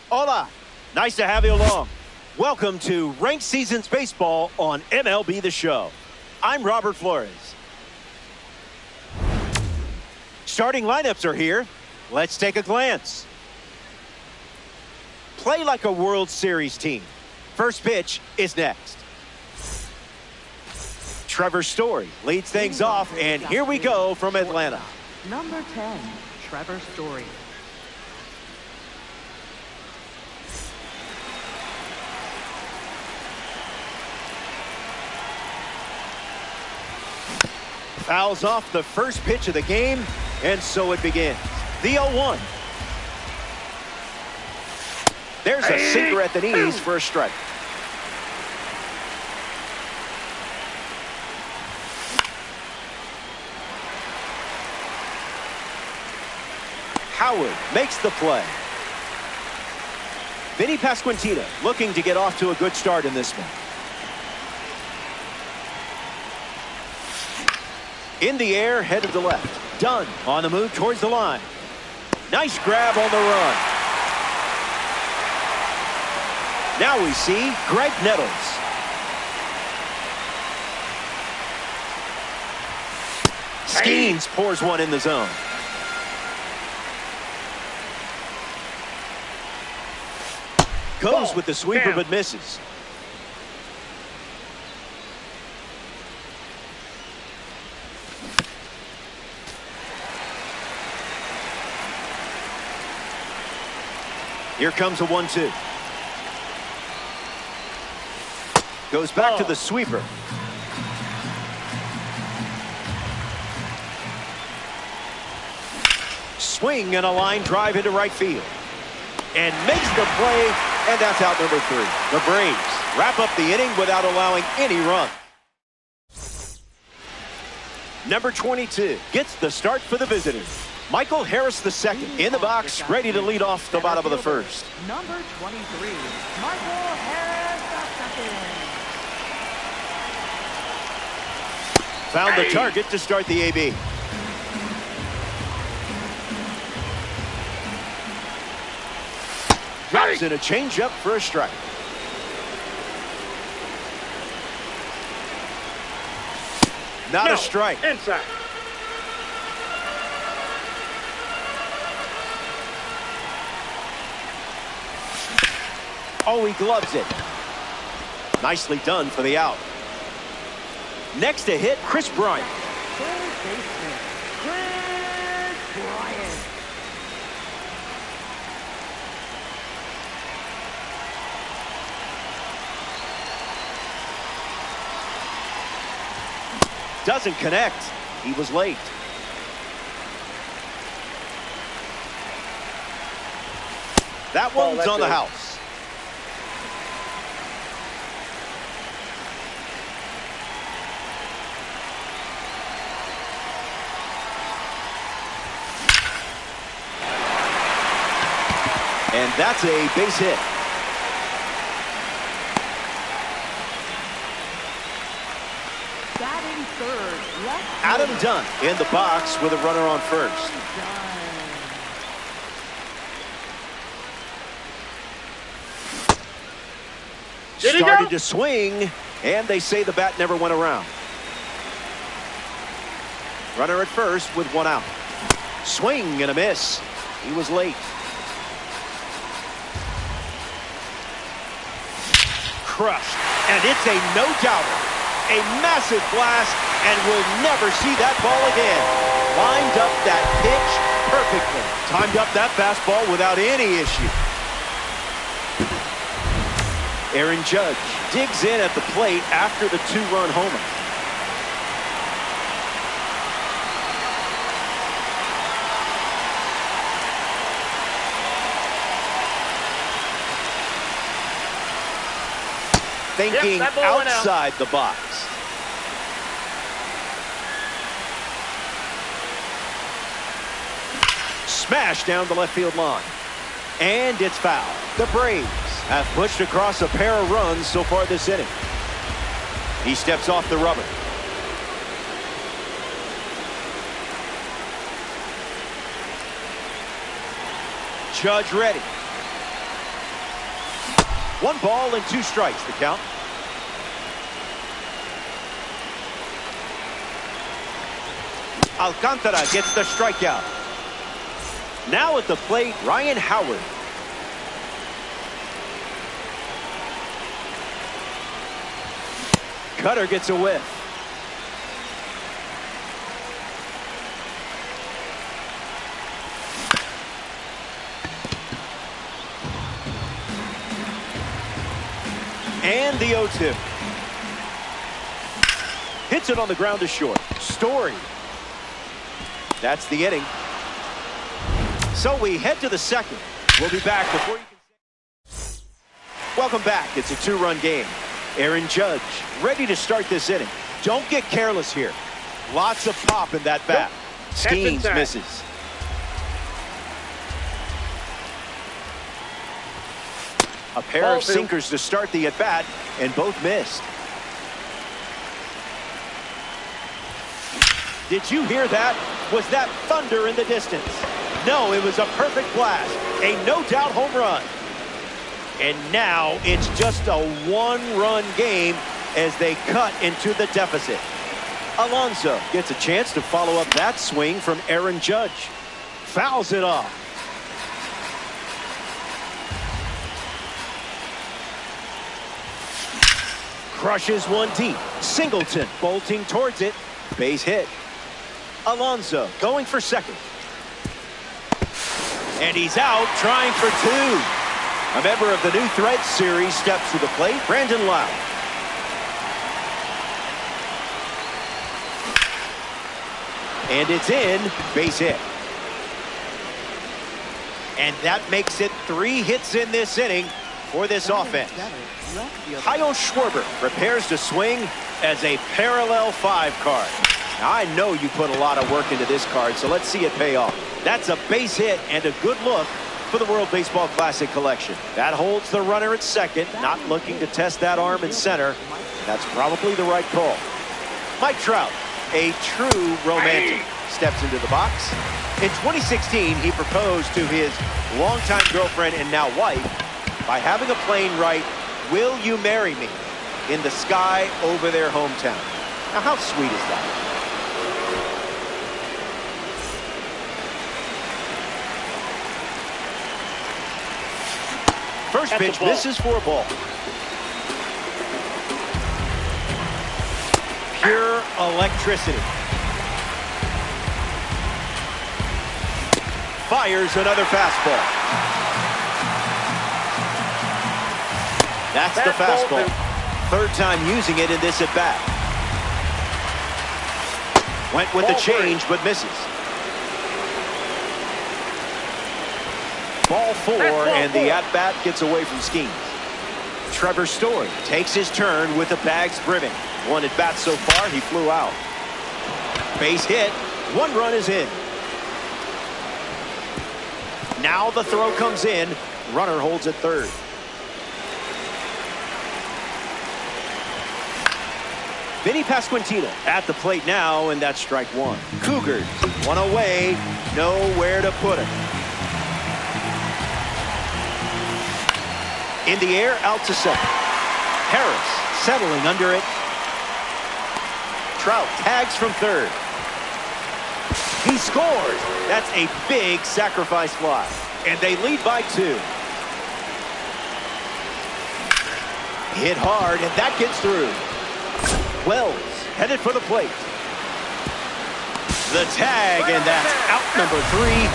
Hola, nice to have you along. Welcome to Ranked Seasons Baseball on MLB The Show. I'm Robert Flores. Starting lineups are here. Let's take a glance. Play like a World Series team. First pitch is next. Trevor Story leads things off, and here we go from Atlanta. Number 10, Trevor Story. Fouls off the first pitch of the game, and so it begins. The 0-1. There's a sinker at the knees for a strike. Howard makes the play. Vinny Pasquantino looking to get off to a good start in this one. In the air, headed to left. Dunn on the move towards the line. Nice grab on the run. Now we see Greg Nettles. Skeens pours one in the zone. Goes with the sweeper but misses. Here comes a 1-2. Goes back to the sweeper. Swing and a line drive into right field. And makes the play, and that's out number 3. The Braves wrap up the inning without allowing any run. Number 22 gets the start for the visitors. Michael Harris II in the box, ready to lead off the bottom of the first. Number 23, Michael Harris II. Found the target to start the AB. Drops in a changeup for a strike. Not a strike. Inside. Oh, he gloves it. Nicely done for the out. Next to hit, Chris Bryant. Third baseman, Chris Bryant. Doesn't connect. He was late. That one's on the house. And that's a base hit. Batting third, left Adam fielder. Dunn in the box with a runner on first. Started to swing, and they say the bat never went around. Runner at first with one out. Swing and a miss. He was late. Crushed, and it's a no-doubter. A massive blast, and we'll never see that ball again. Lined up that pitch perfectly. Timed up that fastball without any issue. Aaron Judge digs in at the plate after the 2-run homer. Thinking outside the box. Smash down the left field line. And it's foul. The Braves have pushed across a pair of runs so far this inning. He steps off the rubber. Judge ready. 1 ball and 2 strikes, the count. Alcantara gets the strikeout. Now at the plate, Ryan Howard. Cutter gets a whiff. And the 0-2. Hits it on the ground to short. Story. That's the inning. So we head to the second. We'll be back before you can. Welcome back. It's a 2-run game. Aaron Judge ready to start this inning. Don't get careless here. Lots of pop in that bat. Skeens misses. A pair of sinkers to start the at-bat, and both missed. Did you hear that? Was that thunder in the distance? No, it was a perfect blast. A no-doubt home run. And now it's just a 1-run game as they cut into the deficit. Alonso gets a chance to follow up that swing from Aaron Judge. Fouls it off. Crushes one deep. Singleton bolting towards it. Base hit. Alonso going for second. And he's out trying for 2. A member of the New Threads series steps to the plate, Brandon Lowe. And it's in, base hit. And that makes it 3 hits in this inning for this offense. Kyle Schwarber prepares to swing as a parallel 5 card. Now, I know you put a lot of work into this card, so let's see it pay off. That's a base hit and a good look for the World Baseball Classic collection. That holds the runner at second, not looking to test that arm in center. That's probably the right call. Mike Trout, a true romantic, steps into the box. In 2016, he proposed to his longtime girlfriend and now wife by having a plane write, "Will you marry me?" in the sky over their hometown. Now, how sweet is that? First pitch misses for a ball. Pure electricity. Fires another fastball. That's the fastball. 3rd time using it in this at bat. Went with the change but misses. Ball 4, and the at-bat gets away from Skeens. Trevor Story takes his turn with the bags brimming. 1 at bat so far, he flew out. Base hit, 1 run is in. Now the throw comes in, runner holds at 3rd. Vinny Pasquantino at the plate now, and that's strike 1. Cougars, 1 away, nowhere to put it. In the air, out to second. Harris settling under it. Trout tags from 3rd. He scores. That's a big sacrifice fly. And they lead by 2. Hit hard, and that gets through. Wells headed for the plate. The tag, and that's out number 3.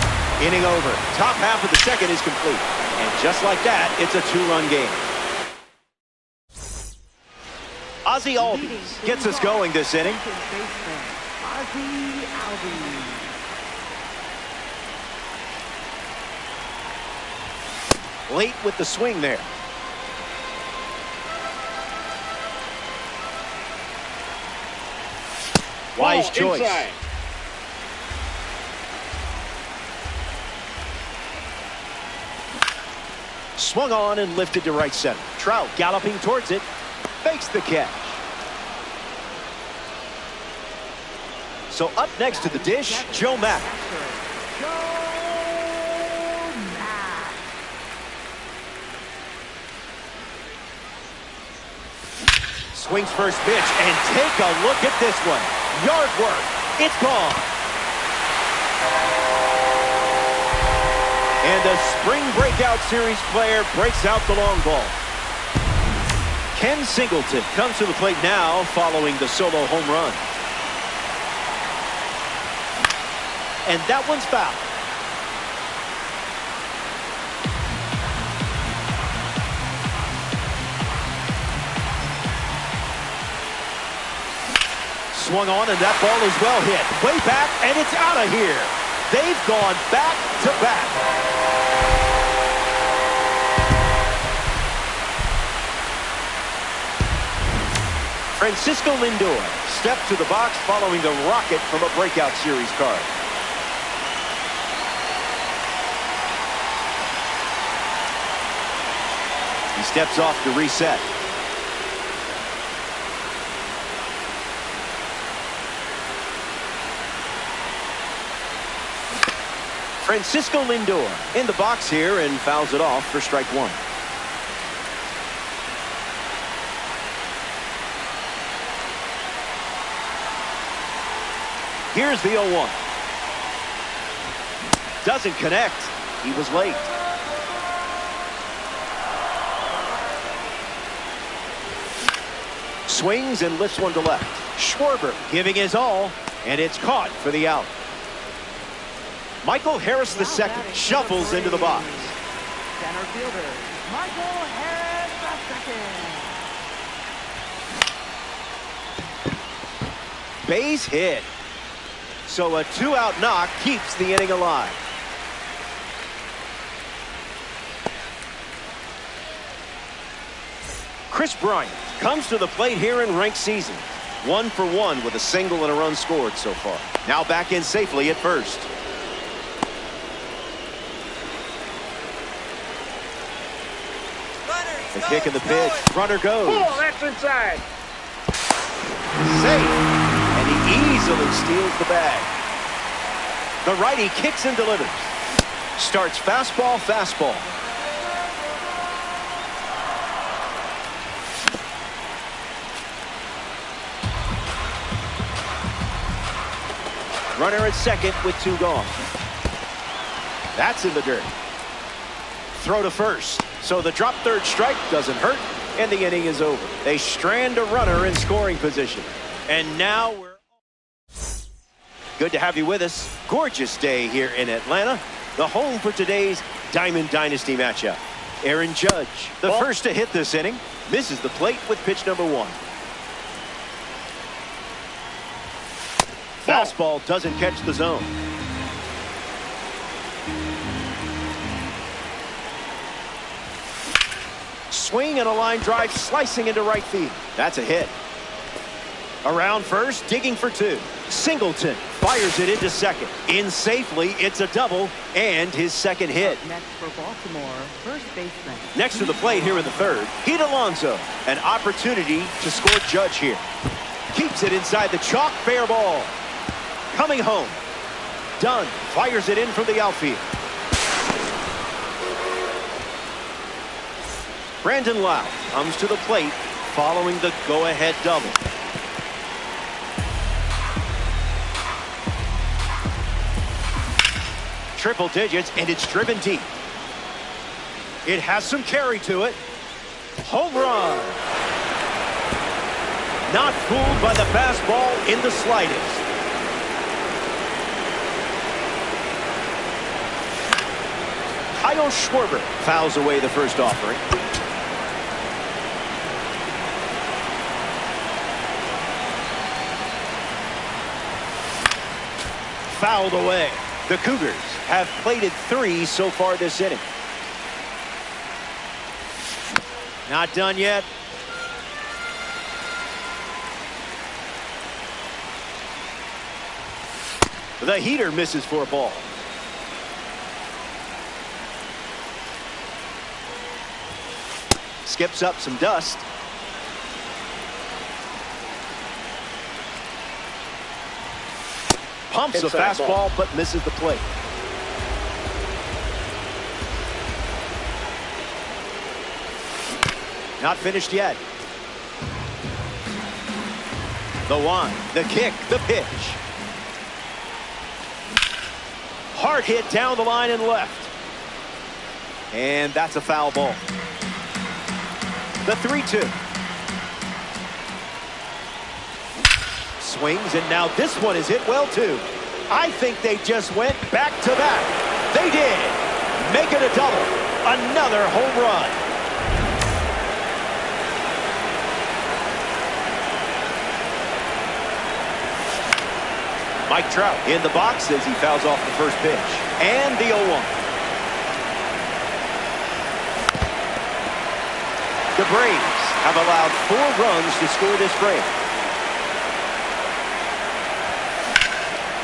Inning over. Top half of the second is complete. And just like that, it's a 2-run game. Ozzie Albies gets us going this inning. Late with the swing there. Wise choice. Inside. Swung on and lifted to right center. Trout galloping towards it. Fakes the catch. So up next to the dish, Joe Mack. Swings first pitch, and take a look at this one. Yard work. It's gone. And a spring breakout series player breaks out the long ball. Ken Singleton comes to the plate now following the solo home run. And that one's foul. Swung on, and that ball is well hit. Way back, and it's out of here. They've gone back to back. Francisco Lindor steps to the box following the rocket from a breakout series card. He steps off to reset. Francisco Lindor in the box here and fouls it off for strike one. Here's the 0-1. Doesn't connect. He was late. Swings and lifts one to left. Schwarber giving his all, and it's caught for the out. Michael Harris II shuffles into the box. Center fielder, Michael Harris II. Base hit. So a two-out knock keeps the inning alive. Chris Bryant comes to the plate here in ranked season. 1 for 1 with a single and a run scored so far. Now back in safely at first. The kick and the pitch. Runner goes. Oh, that's inside. Safe. And he easily steals the bag. The righty kicks and delivers. Starts fastball, fastball. Runner at second with 2 gone. That's in the dirt. Throw to first. So the drop third strike doesn't hurt, and the inning is over. They strand a runner in scoring position. And now we're... Good to have you with us. Gorgeous day here in Atlanta, the home for today's Diamond Dynasty matchup. Aaron Judge, the first to hit this inning, misses the plate with pitch number 1. Fastball doesn't catch the zone. Swing and a line drive slicing into right field. That's a hit. Around first, digging for 2. Singleton fires it into second. In safely, it's a double and his second hit. Next for Baltimore, first baseman. Next to the plate here in the third, Pete Alonso. An opportunity to score Judge here. Keeps it inside the chalk, fair ball. Coming home. Dunn fires it in from the outfield. Brandon Lau comes to the plate following the go-ahead double. Triple digits, and it's driven deep. It has some carry to it. Home run. Not fooled by the fastball in the slightest. Kyle Schwarber fouls away the first offering. Fouled away. The Cougars have plated 3 so far this inning. Not done yet. The heater misses for a ball. Skips up some dust. Pumps a fastball, but misses the plate. Not finished yet. The one, the kick, the pitch. Hard hit down the line and left. And that's a foul ball. The 3-2. Swings, and now this one is hit well, too. I think they just went back to back. They did. Make it a double. Another home run. Mike Trout in the box as he fouls off the first pitch. And the 0-1. The Braves have allowed 4 runs to score this frame.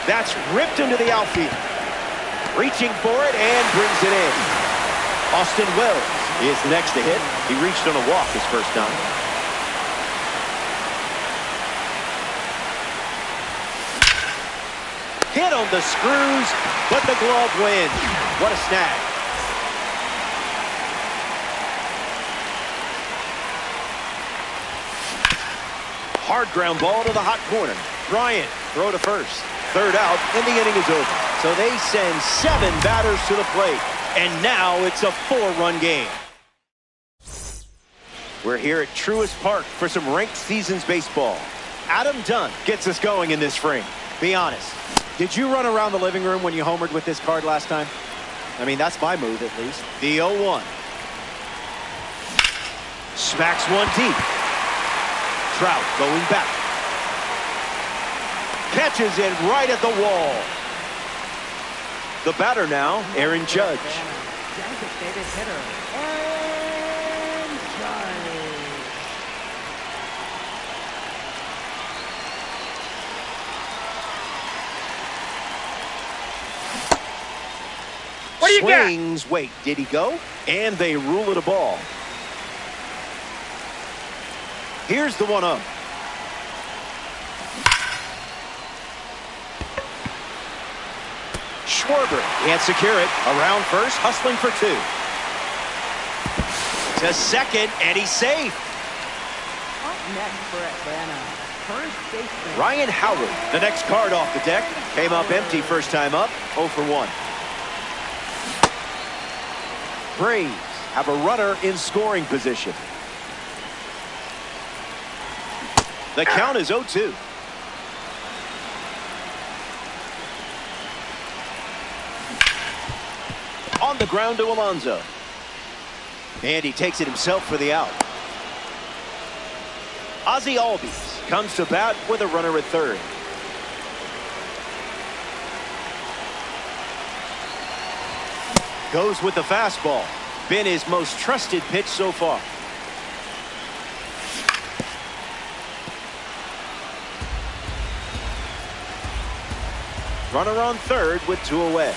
That's ripped into the outfield. Reaching for it and brings it in. Austin Wells is next to hit. He reached on a walk his first time. Hit on the screws, but the glove wins. What a snag. Hard ground ball to the hot corner. Bryant, throw to first. Third out, and the inning is over. So they send 7 batters to the plate, and now it's a 4-run game. We're here at Truist Park for some ranked seasons baseball. Adam Dunn gets us going in this frame. Be honest, did you run around the living room when you homered with this card last time? I mean, that's my move at least. The 0-1. Smacks one deep. Trout going back. Catches it right at the wall. The batter now, Aaron Judge. Designated hitter, Aaron Judge. What do you got? Swings, wait, did he go? And they rule it a ball. Here's the 1-0. Schwarber can't secure it. Around first, hustling for 2. To second, and he's safe. Up next for Atlanta, first baseman Ryan Howard, the next card off the deck. Came up empty first time up, 0 for 1. Braves have a runner in scoring position. The count is 0-2. On the ground to Alonso. And he takes it himself for the out. Ozzie Albies comes to bat with a runner at third. Goes with the fastball. Been his most trusted pitch so far. Runner on third with 2 away.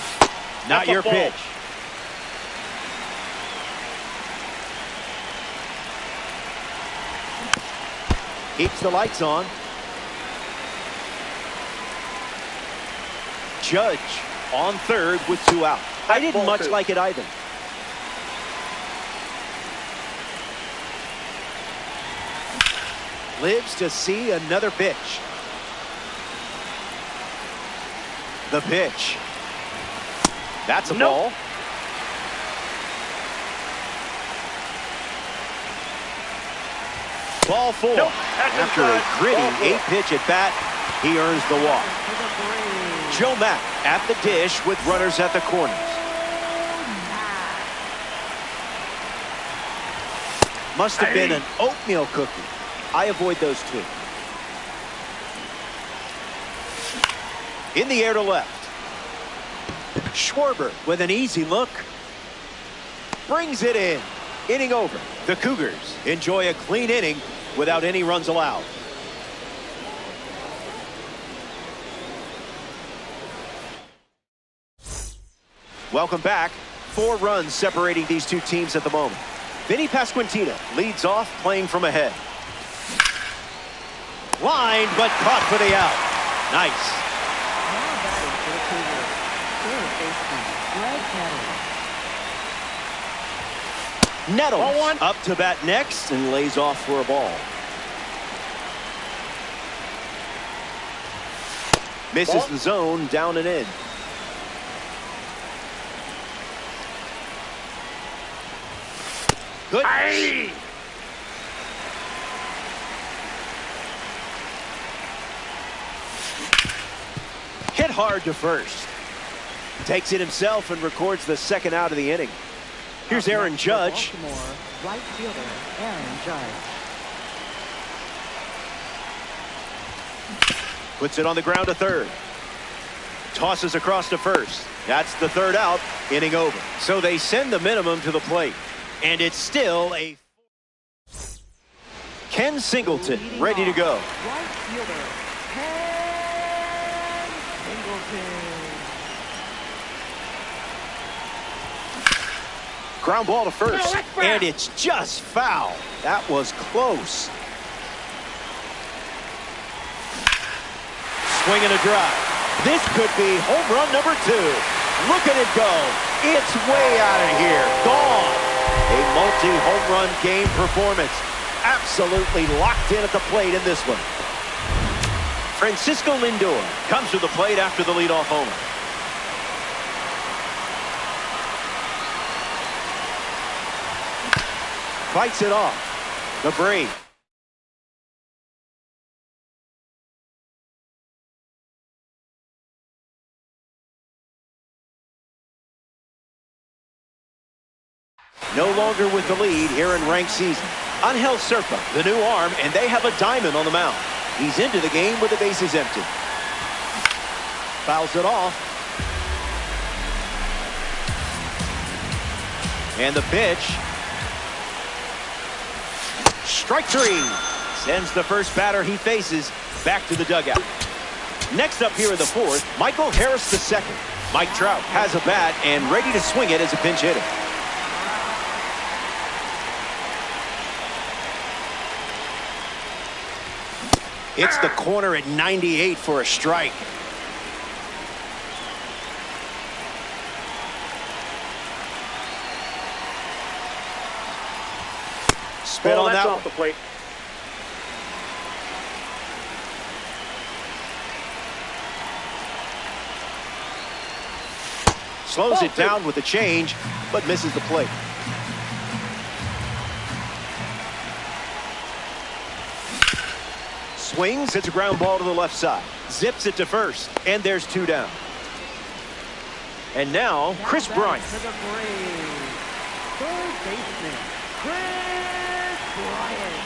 Not your pitch. Keeps the lights on. Judge on third with 2 out. I didn't much like it either. Lives to see another pitch. The pitch. That's a ball. Ball 4. After a gritty 8-pitch at bat, he earns the walk. Joe Mack at the dish with runners at the corners. Must have been an oatmeal cookie. I avoid those 2. In the air to left. Schwarber with an easy look. Brings it in. Inning over. The Cougars enjoy a clean inning without any runs allowed. Welcome back. 4 runs separating these 2 teams at the moment. Vinny Pasquantino leads off playing from ahead. Line, but caught for the out. Nice. Now batting for the Cougars, third baseman Greg Nettles. Nettles up to bat next and lays off for a ball. Misses the zone, down and in. Good. Aye. Hit hard to first. Takes it himself and records the second out of the inning. Here's Aaron Judge. Baltimore, right fielder, Aaron Judge. Puts it on the ground to third. Tosses across to first. That's the third out, inning over. So they send the minimum to the plate. And it's still a... Ken Singleton ready to go. Right fielder, Ken Singleton. Ground ball to first. And it's just foul. That was close. Swing and a drive. This could be home run number 2. Look at it go. It's way out of here. Gone. A multi-home run game performance. Absolutely locked in at the plate in this one. Francisco Lindor comes to the plate after the leadoff homer. Fights it off. The Brave. No longer with the lead here in ranked season. Angel Serpa, the new arm, and they have a diamond on the mound. He's into the game with the bases empty. Fouls it off. And the pitch. Strike 3. Sends the first batter he faces back to the dugout. Next up here in the fourth, Michael Harris II. Mike Trout has a bat and ready to swing it as a pinch hitter. It's the corner at 98 for a strike. Spin on that off the plate. Slows it down with the change, but misses the plate. Swings, it's a ground ball to the left side. Zips it to first, and there's 2 down. And now, Chris Bryant. To the Braves. Third baseman, Chris Bryant.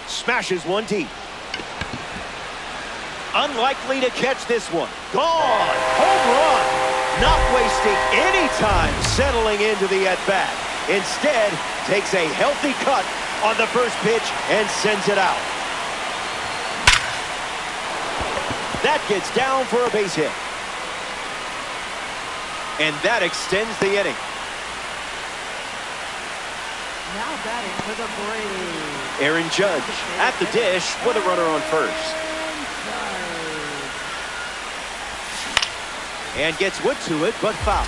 Smashes one deep. Unlikely to catch this one. Gone! Home run! Not wasting any time settling into the at-bat. Instead, takes a healthy cut on the first pitch and sends it out. That gets down for a base hit. And that extends the inning. Now batting for the Braves. Aaron Judge at the dish with a runner on first. And gets wood to it, but foul.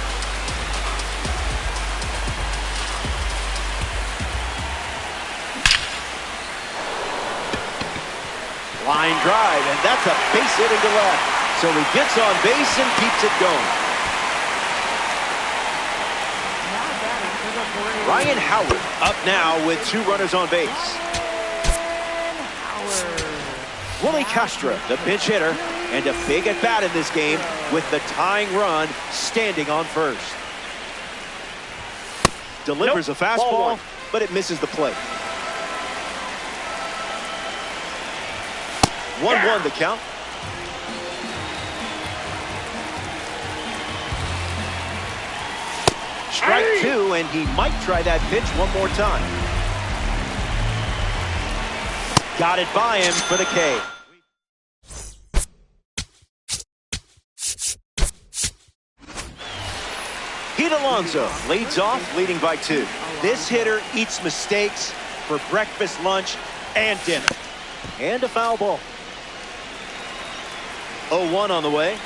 Line drive, and that's a base hit into left. So he gets on base and keeps it going. Ryan Howard up now with 2 runners on base. Willie Castro, the pinch hitter, and a big at-bat in this game with the tying run standing on first. Delivers a fastball, but it misses the plate. 1-1 the count. Strike 2, and he might try that pitch one more time. Got it by him for the K. Pete Alonso leads off, leading by 2. This hitter eats mistakes for breakfast, lunch, and dinner. And a foul ball. 0-1 on the way.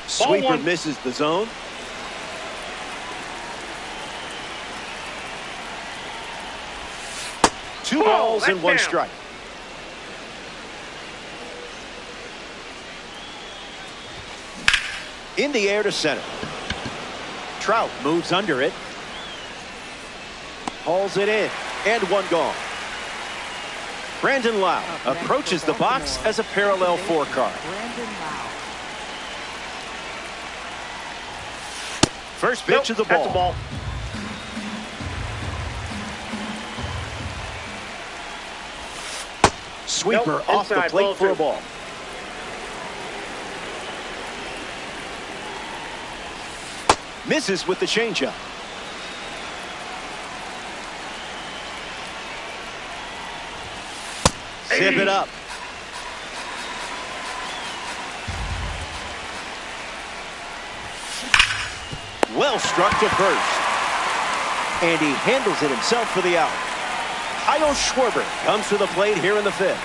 Sweeper misses the zone. Two balls and one strike. In the air to center. Trout moves under it. Hauls it in. And one gone. Brandon Lau approaches the box as a parallel four card. First pitch of the ball. That's a ball. Sweeper off the plate for a ball. Misses with the changeup. Zip it up. Well struck to first. And he handles it himself for the out. Kyle Schwarber comes to the plate here in the fifth.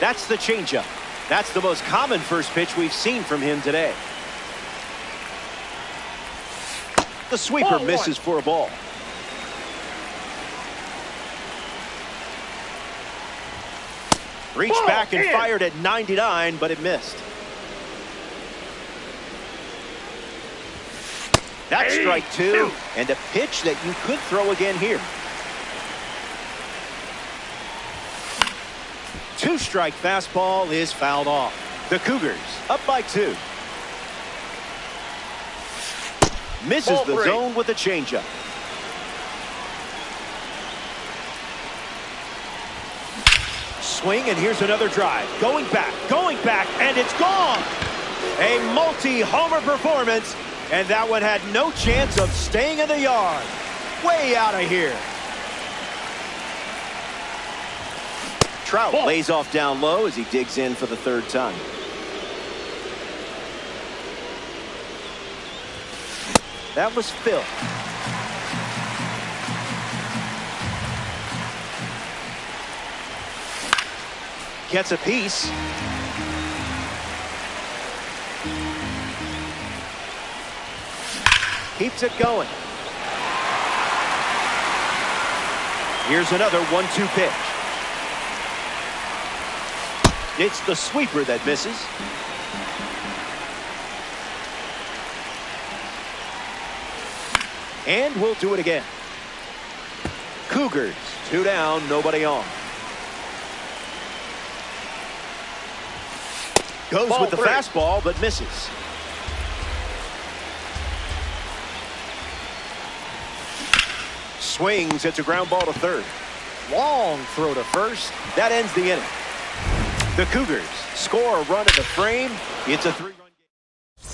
That's the changeup. That's the most common first pitch we've seen from him today. The sweeper misses for a ball. Reached back and fired at 99, but it missed. That's strike two, and a pitch that you could throw again here. Two-strike fastball is fouled off. The Cougars up by 2. Misses the zone with a changeup. Swing, and here's another drive. Going back, and it's gone. A multi-homer performance, and that one had no chance of staying in the yard. Way out of here. Trout lays off down low as he digs in for the third time. That was Phil. Gets a piece. Keeps it going. Here's another 1-2 pitch. It's the sweeper that misses. And we'll do it again. Cougars 2 down, nobody on. Goes with the fastball, but misses. Swings, it's a ground ball to third. Long throw to first. That ends the inning. The Cougars score a run in the frame. It's a 3-run game.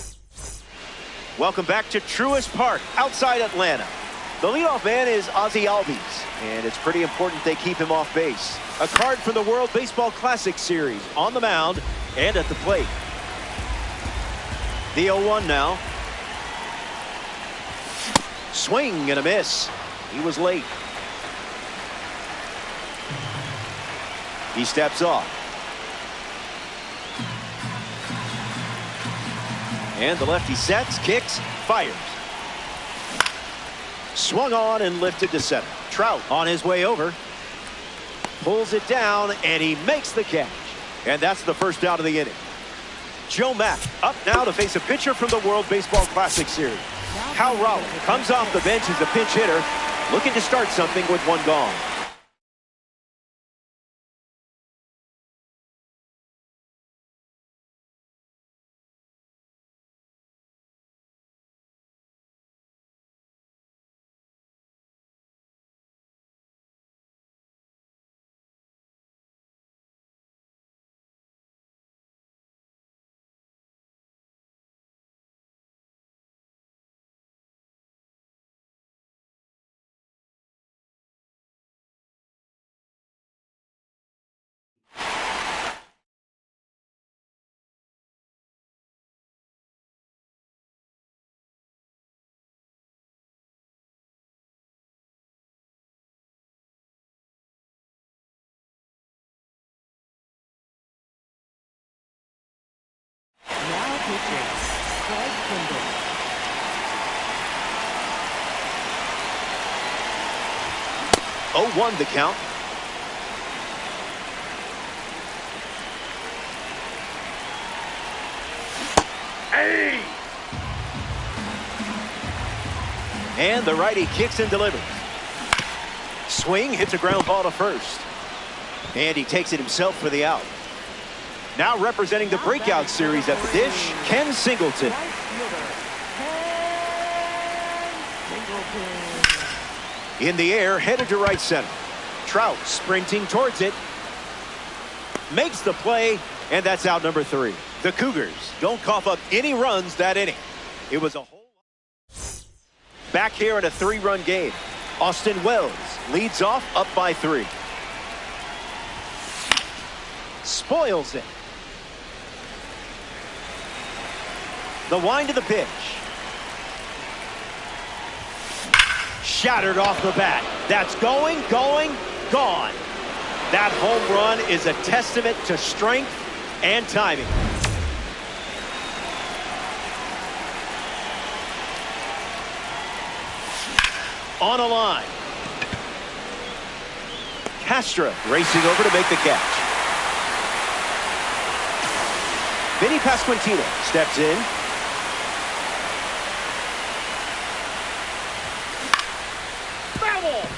Welcome back to Truist Park outside Atlanta. The leadoff man is Ozzie Albies, and it's pretty important they keep him off base. A card from the World Baseball Classic Series on the mound and at the plate. The 0-1 now. Swing and a miss. He was late. He steps off. And the lefty sets, kicks, fires. Swung on and lifted to center. Trout on his way over. Pulls it down, and he makes the catch. And that's the first out of the inning. Joe Mack up now to face a pitcher from the World Baseball Classic Series. Cal Raleigh comes off the bench as a pinch hitter, looking to start something with one gone. Now pitching, Craig Kimbrell. 0-1 the count. Hey! And the righty kicks and delivers. Swing, hits a ground ball to first. And he takes it himself for the out. Now representing the breakout series at the dish, Ken Singleton. In the air, headed to right center. Trout sprinting towards it. Makes the play, and that's out number 3. The Cougars don't cough up any runs that inning. It was a whole lot. Back here in a 3-run game. Austin Wells leads off up by 3. Spoils it. The wind of the pitch. Shattered off the bat. That's going, gone. That home run is a testament to strength and timing. On a line. Castro racing over to make the catch. Vinny Pasquantino steps in. Foul!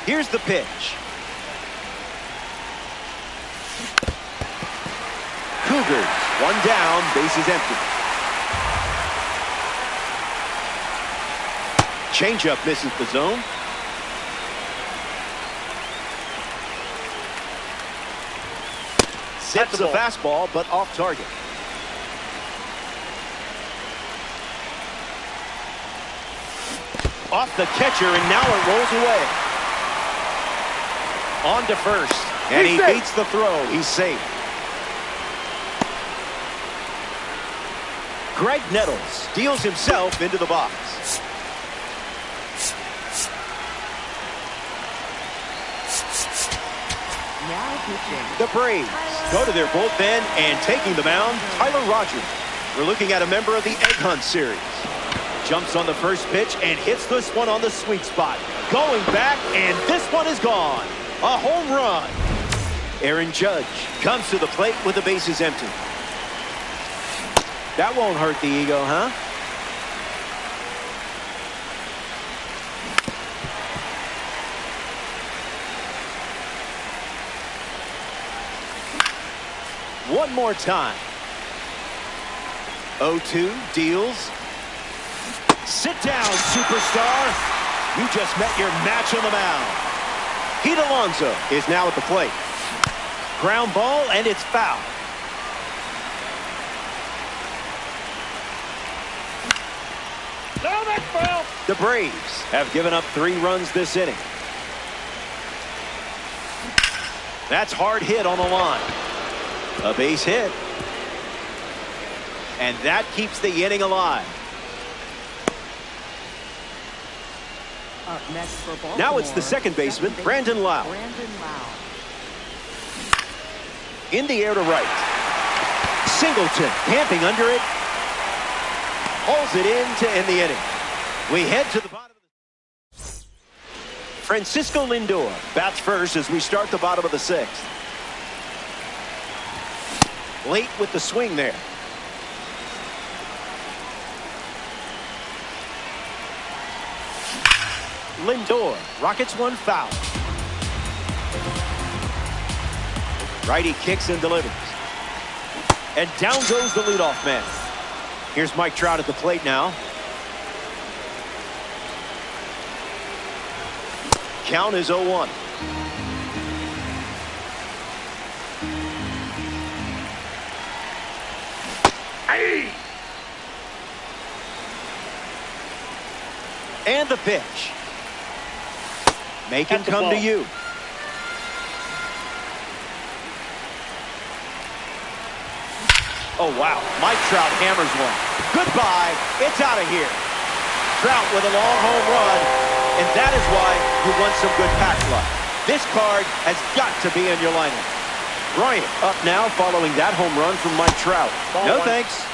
Here's the pitch. Cougars, 1 down, bases empty. Changeup misses the zone. Sips the fastball, but off target. Off the catcher, and now it rolls away. On to first, and he beats the throw. He's safe. Greg Nettles deals himself into the box. Now pitching. The Braves go to their bullpen, and taking the mound, Tyler Rogers. We're looking at a member of the Egg Hunt series. Jumps on the first pitch and hits this one on the sweet spot. Going back, and this one is gone. A home run. Aaron Judge comes to the plate with the bases empty. That won't hurt the ego, huh? One more time. 0-2 deals. Sit down, superstar. You just met your match on the mound. Pete Alonso is now at the plate. Ground ball, and it's foul. No, that's foul. The Braves have given up 3 runs this inning. That's hard hit on the line. A base hit. And that keeps the inning alive. Up next for Baltimore, Now it's the second baseman, Brandon Lau. Brandon Lau. In the air to right. Singleton camping under it. Hauls it in to end the inning. We head to the bottom of the... Francisco Lindor bats first as we start the bottom of the 6th. Late with the swing there. Lindor rockets one foul. Righty kicks and delivers. And down goes the leadoff man. Here's Mike Trout at the plate now. Count is 0-1. Hey! And the pitch. Make him come to you. Oh, wow. Mike Trout hammers one. Goodbye. It's out of here. Trout with a long home run, and that is why you want some good pack luck. This card has got to be in your lineup. Bryant up now following that home run from Mike Trout. No thanks.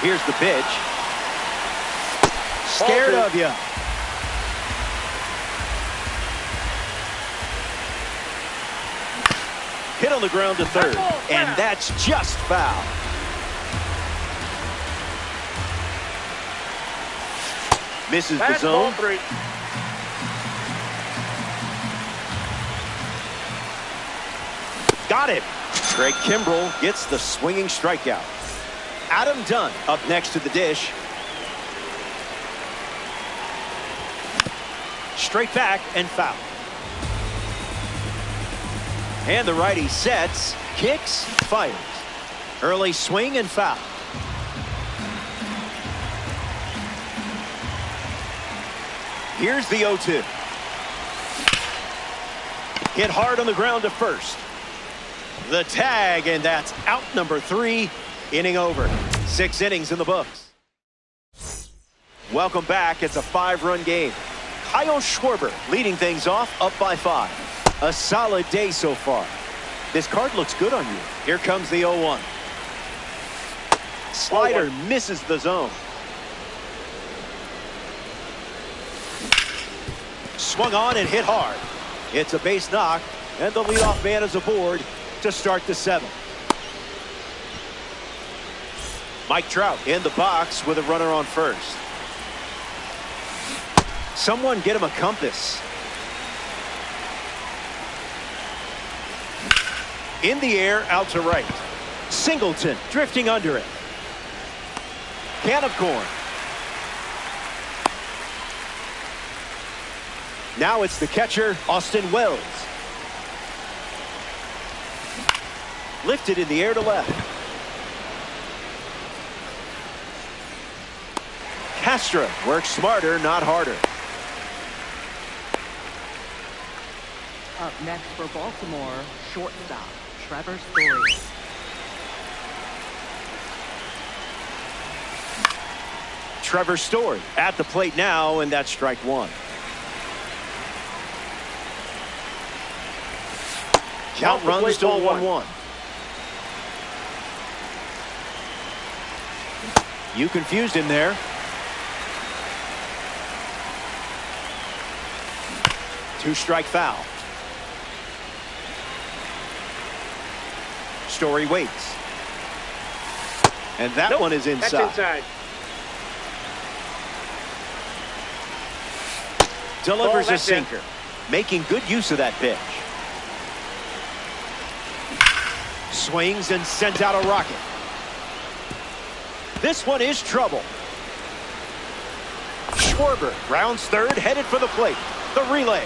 Here's the pitch. Scared of you. Hit on the ground to third, and that's just foul. Misses the zone. Got it. Greg Kimbrell gets the swinging strikeout. Adam Dunn up next to the dish. Straight back and foul. And the righty sets, kicks, fires. Early swing and foul. Here's the 0-2. Hit hard on the ground to first. The tag, and that's out number 3. Inning over. 6 innings in the books. Welcome back. It's a 5-run game. Kyle Schwarber leading things off, up by 5. A solid day so far. This card looks good on you. Here comes the 0-1. Slider misses the zone. Swung on and hit hard. It's a base knock, and the leadoff man is aboard to start the 7th. Mike Trout in the box with a runner on first. Someone get him a compass. In the air, out to right. Singleton drifting under it. Can of corn. Now it's the catcher, Austin Wells. Lifted in the air to left. Castro works smarter, not harder. Up next for Baltimore, shortstop, Trevor Story. Trevor Story at the plate now, and that's strike 1. Count runs to 1-1. You confused him there. Two-strike foul. Story waits. And that one is inside. That's inside. Delivers a sinker. Making good use of that pitch. Swings and sends out a rocket. This one is trouble. Schwarber rounds third, headed for the plate. The relay.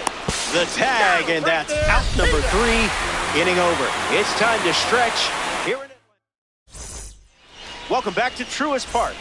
The tag, and that's out number 3. Inning over. It's time to stretch here in Atlanta. Welcome back to Truist Park.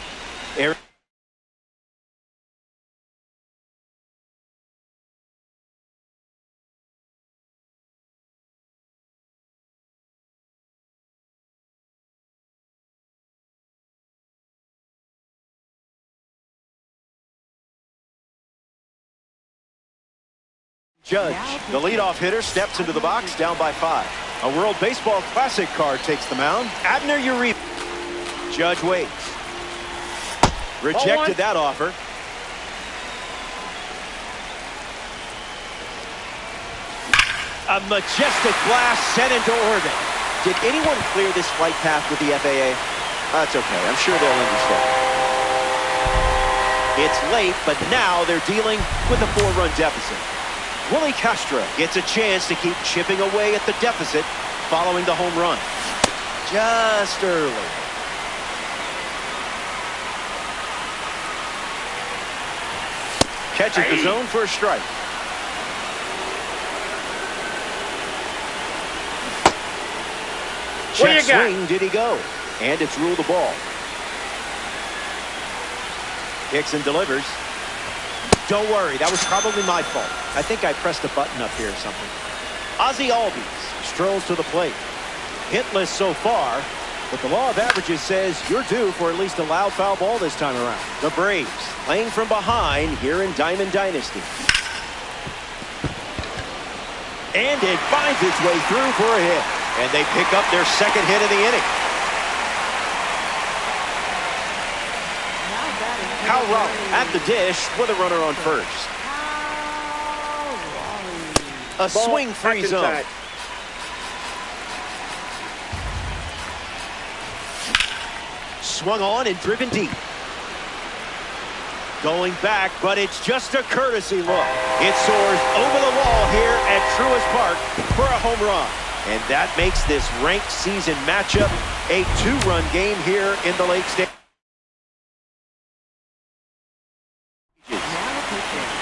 Judge, the leadoff hitter, steps into the box, down by 5. A World Baseball Classic card takes the mound. Abner Uribe. Judge waits. Rejected that offer. A majestic blast sent into orbit. Did anyone clear this flight path with the FAA? That's okay. I'm sure they'll understand. It's late, but now they're dealing with a 4-run deficit. Willie Castro gets a chance to keep chipping away at the deficit following the home run. Just early. Catches the zone for a strike. Check swing, did he go? And it's ruled a ball. Kicks and delivers. Don't worry, that was probably my fault. I think I pressed a button up here or something. Ozzie Albies strolls to the plate. Hitless so far, but the law of averages says you're due for at least a loud foul ball this time around. The Braves playing from behind here in Diamond Dynasty. And it finds its way through for a hit. And they pick up their second hit of the inning. Cal Raleigh at the dish with a runner on first. A swing-free zone. Swung on and driven deep. Going back, but it's just a courtesy look. It soars over the wall here at Truist Park for a home run. And that makes this ranked season matchup a two-run game here in the late stage.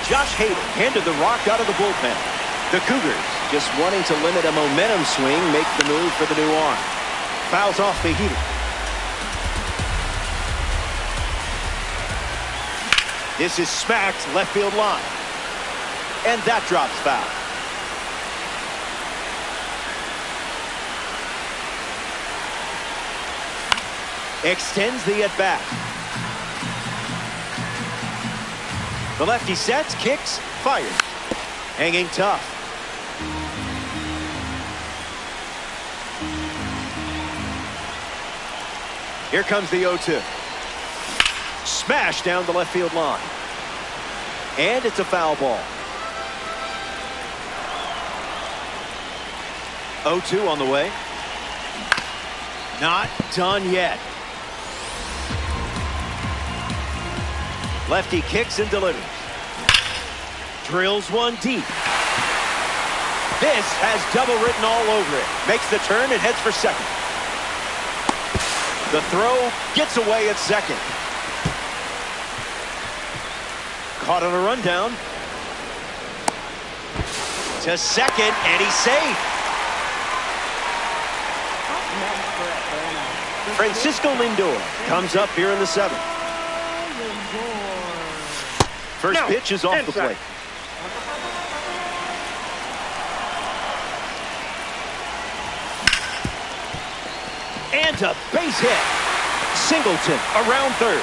Josh Hader handed the rock out of the bullpen. The Cougars, just wanting to limit a momentum swing, make the move for the new arm. Fouls off the heater. This is smacked left field line. And that drops foul. Extends the at-bat. The lefty sets, kicks, fires. Hanging tough. Here comes the 0-2. Smash down the left field line. And it's a foul ball. 0-2 on the way. Not done yet. Lefty kicks and delivers. Drills one deep. This has double written all over it. Makes the turn and heads for second. The throw gets away at second. Caught on a rundown. To second, and he's safe. Francisco Lindor comes up here in the seventh. First pitch is off the plate. And a base hit. Singleton around third.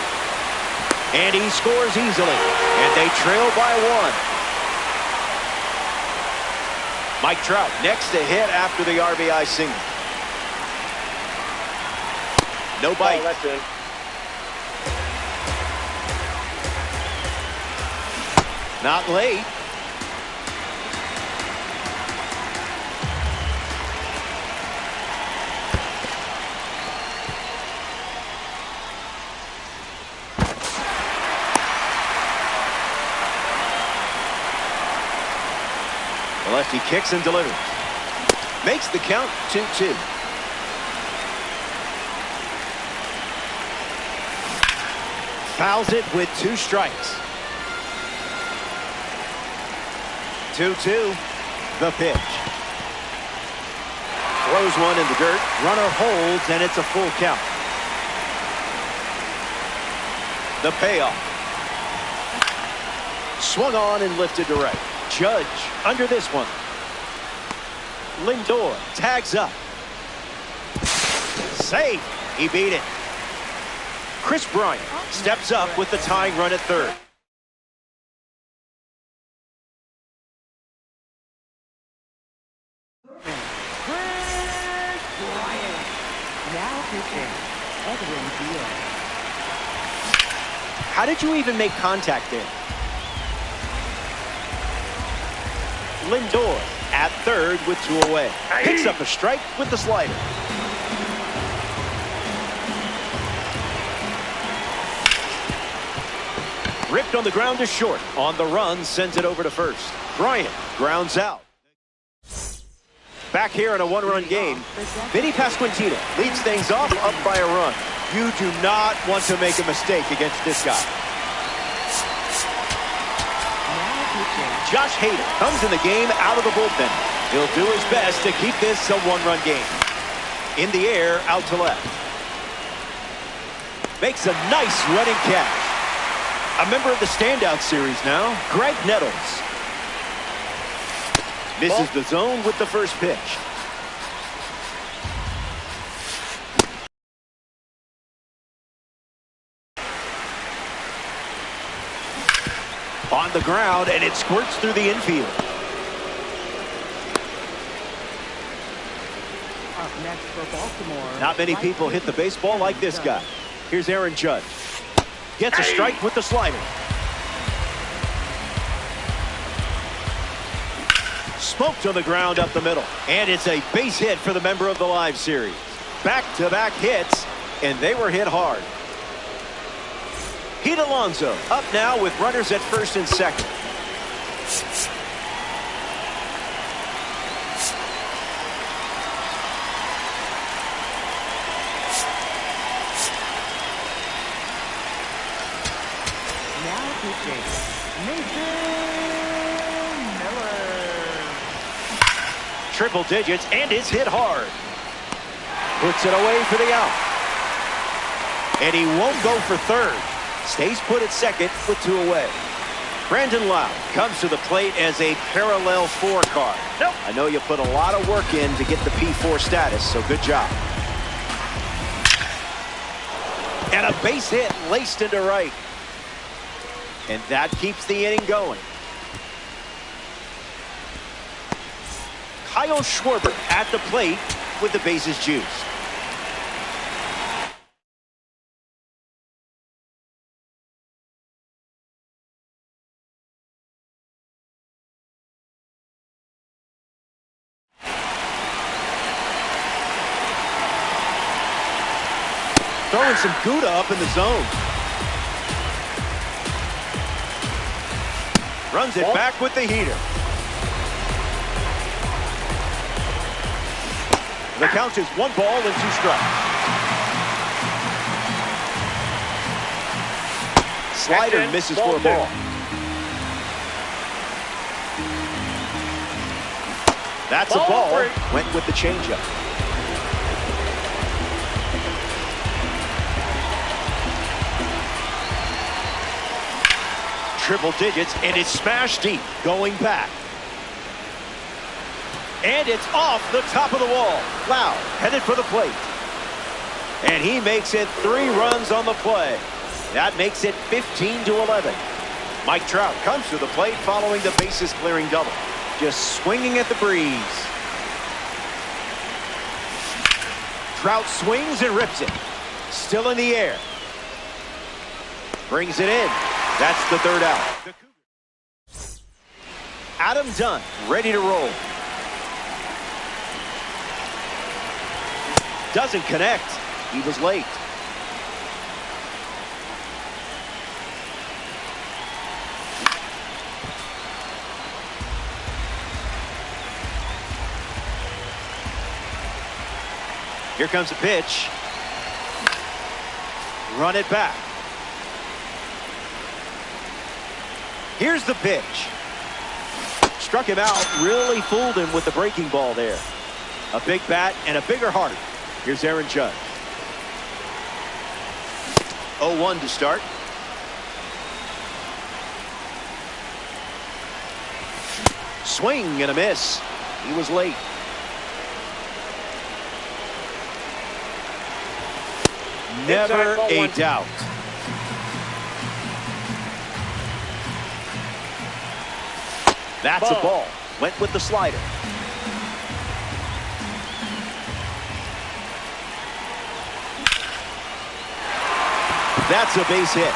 And he scores easily. And they trail by one. Mike Trout next to hit after the RBI single. No bite. Oh, that's in. Not late. The lefty kicks and delivers. Makes the count 2-2. Fouls it with 2 strikes. 2-2, the pitch. Throws one in the dirt. Runner holds, and it's a full count. The payoff. Swung on and lifted to right. Judge under this one. Lindor tags up. Safe. He beat it. Chris Bryant steps up with the tying run at third. How did you even make contact there? Lindor at third with 2 away. Picks up a strike with the slider. Ripped on the ground to short. On the run, sends it over to first. Bryant grounds out. Back here in a 1-run game, Vinny Pasquantino leads things off up by a run. You do not want to make a mistake against this guy. Josh Hader comes in the game out of the bullpen. He'll do his best to keep this a 1-run game. In the air, out to left. Makes a nice running catch. A member of the standout series now, Greg Nettles. Misses the zone with the first pitch. On the ground, and it squirts through the infield. Up next for Baltimore. Not many people hit the baseball like this guy. Here's Aaron Judge. Gets a strike with the slider. Smoked on the ground up the middle. And it's a base hit for the member of the live series. Back-to-back hits, and they were hit hard. Pete Alonso up now with runners at first and second. Now pitching, Nathan Miller. Triple digits, and it's hit hard. Puts it away for the out. And he won't go for third. Stays put at second with 2 away. Brandon Lowe comes to the plate as a parallel 4 card. Nope. I know you put a lot of work in to get the P4 status, so good job. And a base hit laced into right. And that keeps the inning going. Kyle Schwarber at the plate with the bases juiced. Throwing some Gouda up in the zone. Runs it back with the heater. The count is 1 ball and 2 strikes. Slider misses for a ball. That's a ball. Went with the changeup. Triple digits, and it's smashed deep, going back. And it's off the top of the wall. Lowe headed for the plate. And he makes it 3 runs on the play. That makes it 15-11. Mike Trout comes to the plate following the bases clearing double. Just swinging at the breeze. Trout swings and rips it. Still in the air. Brings it in. That's the 3rd out. Adam Dunn ready to roll. Doesn't connect. He was late. Here comes a pitch. Run it back. Here's the pitch. Struck him out, really fooled him with the breaking ball there. A big bat and a bigger heart. Here's Aaron Judge. 0-1 to start. Swing and a miss. He was late. Never a doubt. That's a ball. Went with the slider. That's a base hit.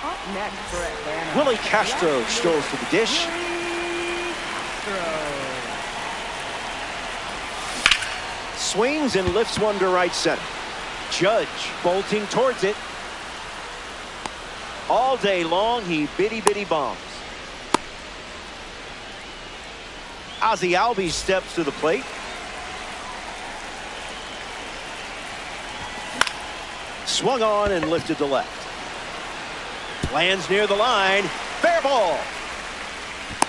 Up next for Atlanta, Willie Castro strolls to the dish. Swings and lifts one to right center. Judge bolting towards it. All day long, he bitty bombs. Ozzie Albies steps to the plate. Swung on and lifted to left. Lands near the line. Fair ball.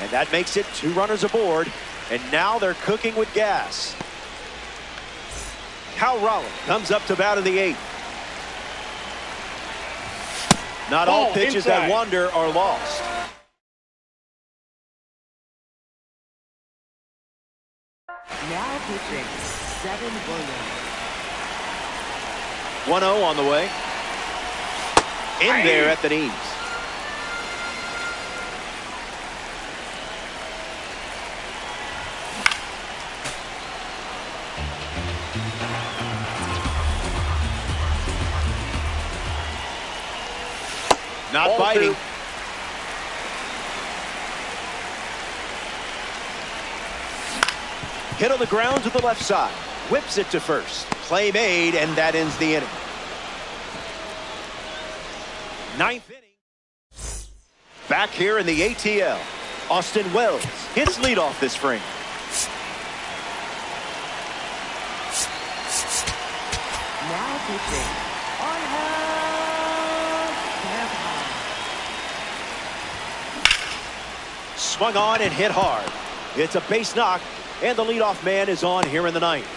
And that makes it 2 runners aboard. And now they're cooking with gas. Cal Raleigh comes up to bat in the 8th. Not all pitches that wander are lost. Now pitching, 7 Williams. 1-0 on the way. In there at the knees. Not Ball biting. 2. Hit on the ground to the left side. Whips it to first. Play made, and that ends the inning. Ninth inning. Back here in the ATL. Austin Wells hits leadoff this frame. Now pitching. On hand. Swung on and hit hard. It's a base knock, and the leadoff man is on here in the ninth.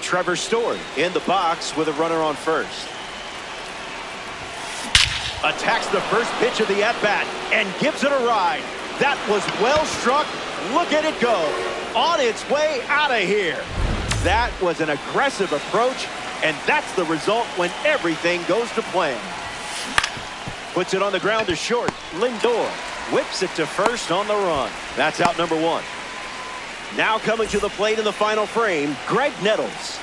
Trevor Story in the box with a runner on first. Attacks the first pitch of the at-bat and gives it a ride. That was well struck. Look at it go. On its way out of here. That was an aggressive approach, and that's the result when everything goes to plan. Puts it on the ground to short. Lindor whips it to first on the run. That's out number one. Now coming to the plate in the final frame, Greg Nettles.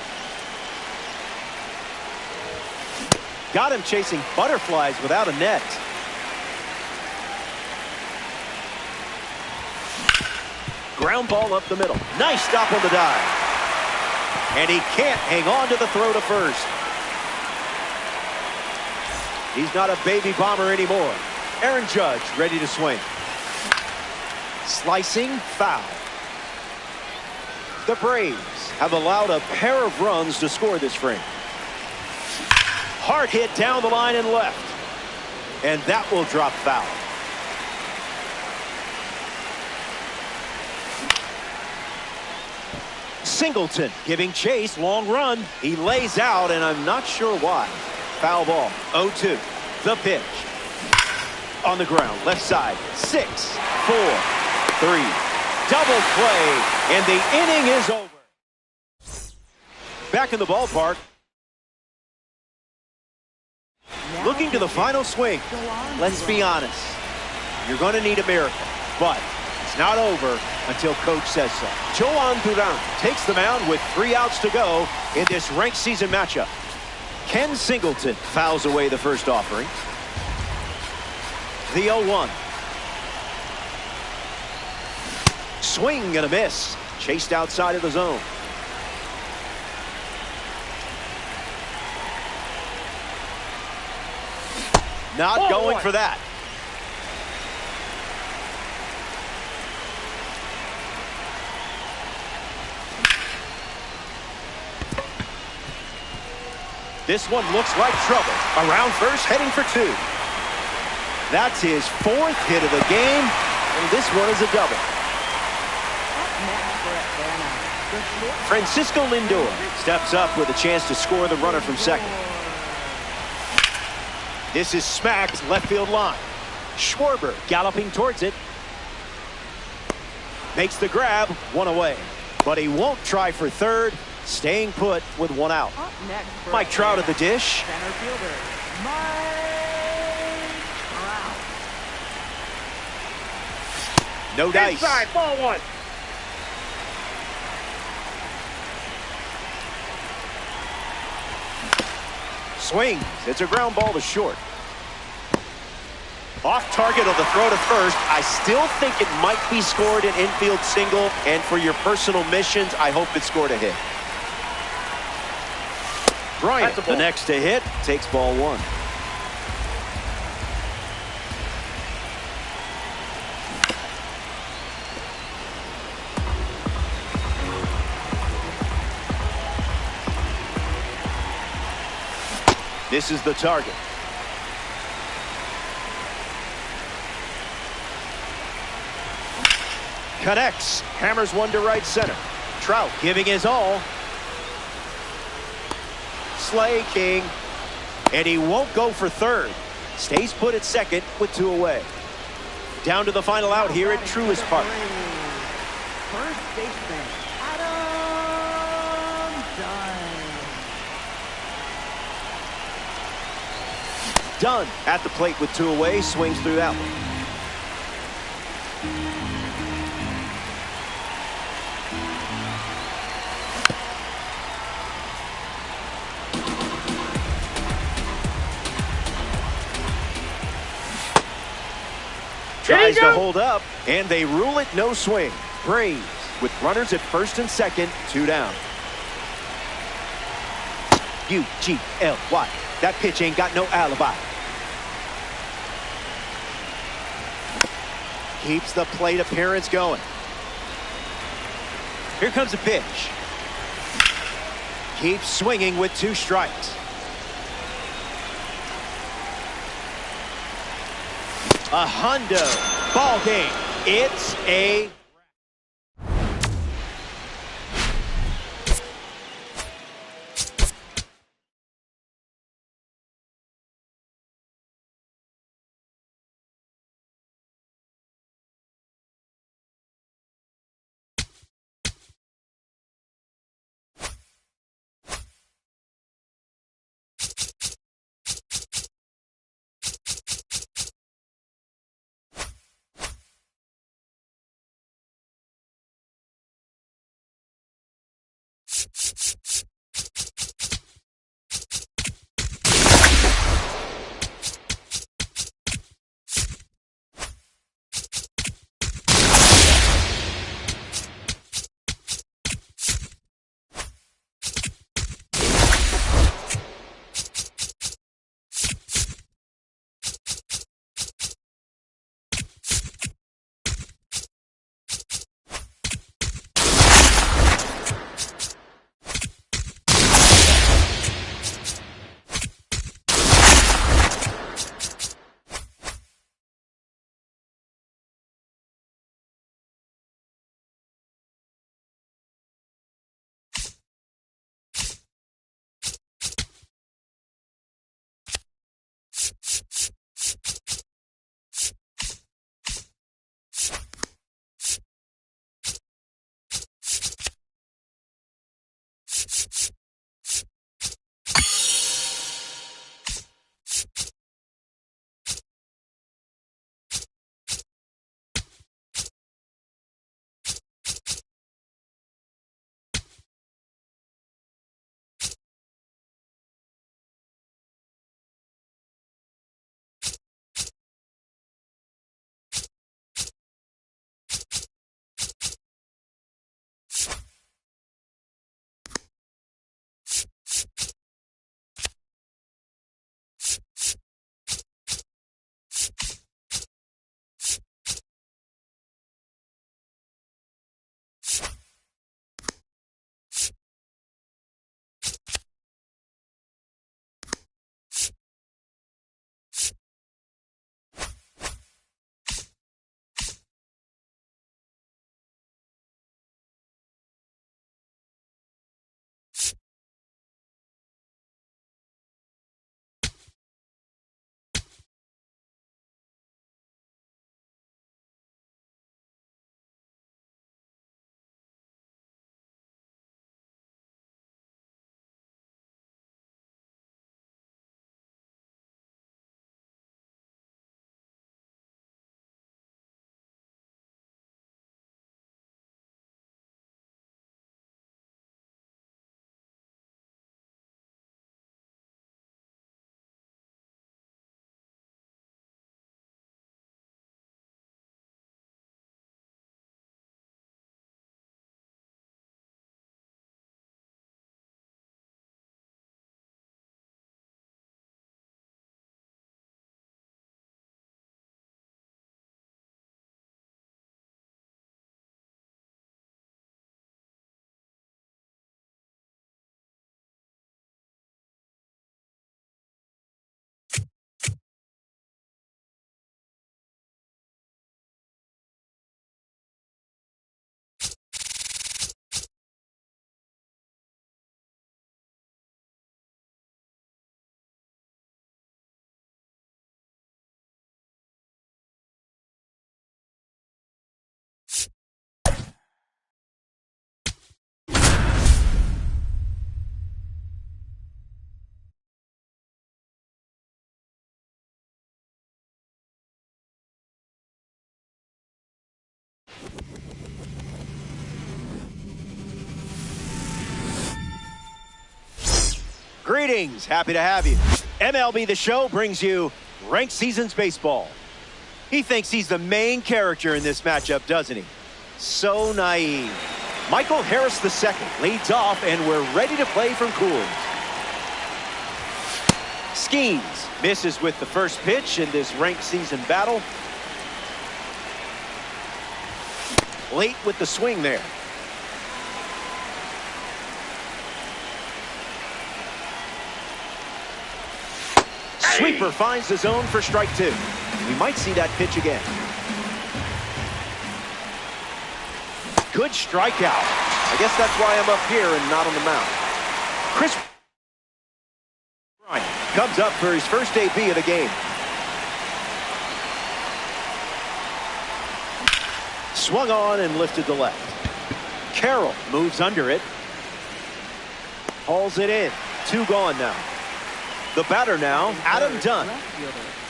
Got him chasing butterflies without a net. Ground ball up the middle. Nice stop on the dive. And he can't hang on to the throw to first. He's not a baby bomber anymore. Aaron Judge ready to swing. Slicing foul. The Braves have allowed a pair of runs to score this frame. Hard hit down the line and left. And that will drop foul. Singleton giving chase, long run. He lays out, and I'm not sure why. Foul ball, 0-2. The pitch. On the ground, left side, 6, 4, 3. Double play, and the inning is over. Back in the ballpark. Looking to the final swing. Let's be honest. You're going to need a miracle, but it's not over until coach says so. Joan Duran takes the mound with 3 outs to go in this ranked season matchup. Ken Singleton fouls away the first offering. The 0-1. Swing and a miss. Chased outside of the zone. Not going for that. This one looks like trouble. Around first, heading for 2. That's his 4th hit of the game, and this one is a double. Francisco Lindor steps up with a chance to score the runner from second. This is smacked left field line. Schwarber galloping towards it. Makes the grab, 1 away. But he won't try for third, staying put with 1 out. Mike Trout at the dish. Center fielder, Mike Trout. No dice. Inside, ball 1. Swings. It's a ground ball to short. Off target on the throw to first. I still think it might be scored an infield single, and for your personal missions, I hope it scored a hit. Bryant, the next to hit, takes ball 1. This is the target. Connects. Hammers one to right center. Trout giving his all. Slay King. And he won't go for third. Stays put at second with 2 away. Down to the final out here at Truist Park. First baseman, Adam Dunn. Dunn at the plate with 2 away. Swings through that one. Tries to hold up, and they rule it no swing. Braves with runners at first and second, 2 down. U-G-L-Y. That pitch ain't got no alibi. Keeps the plate appearance going. Here comes a pitch. Keeps swinging with 2 strikes. A hundo. Ball game. It's a... Greetings, happy to have you. MLB The Show brings you Ranked Seasons Baseball. He thinks he's the main character in this matchup, doesn't he? So naive. Michael Harris II leads off, and we're ready to play from Coors. Skeens misses with the first pitch in this ranked season battle. Late with the swing there. Sweeper finds the zone for strike two. We might see that pitch again. Good strikeout. I guess that's why I'm up here and not on the mound. Chris Bryant comes up for his first debut of the game. Swung on and lifted to left. Carroll moves under it. Hauls it in. 2 gone now. The batter now, Adam Dunn.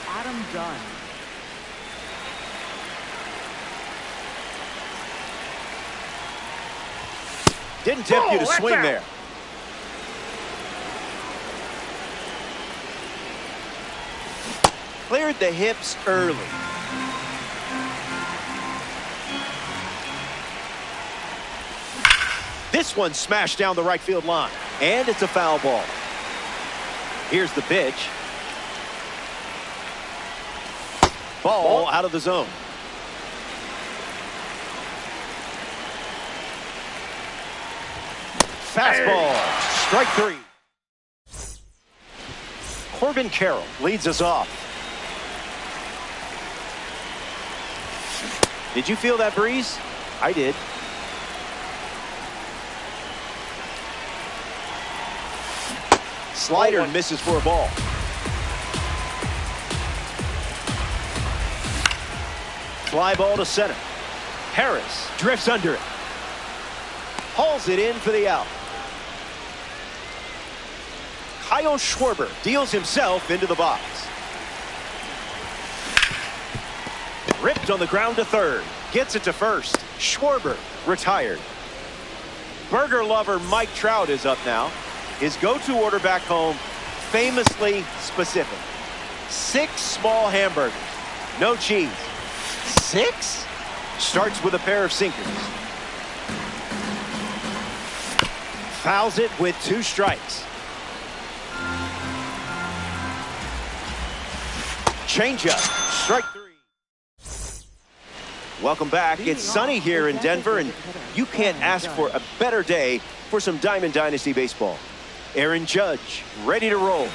Adam Dunn. Didn't tempt you to swing there. Cleared the hips early. This one smashed down the right field line, and it's a foul ball. Here's the pitch. Ball out of the zone. Fastball, strike 3. Corbin Carroll leads us off. Did you feel that breeze? I did. Slider misses for a ball. Fly ball to center. Harris drifts under it. Hauls it in for the out. Kyle Schwarber deals himself into the box. Ripped on the ground to third. Gets it to first. Schwarber retired. Burger lover Mike Trout is up now. His go-to order back home, famously specific. 6 small hamburgers. No cheese. 6? Starts with a pair of sinkers. Fouls it with 2 strikes. Changeup, strike 3. Welcome back. It's sunny here in Denver, and you can't ask for a better day for some Diamond Dynasty baseball. Aaron Judge, ready to roll.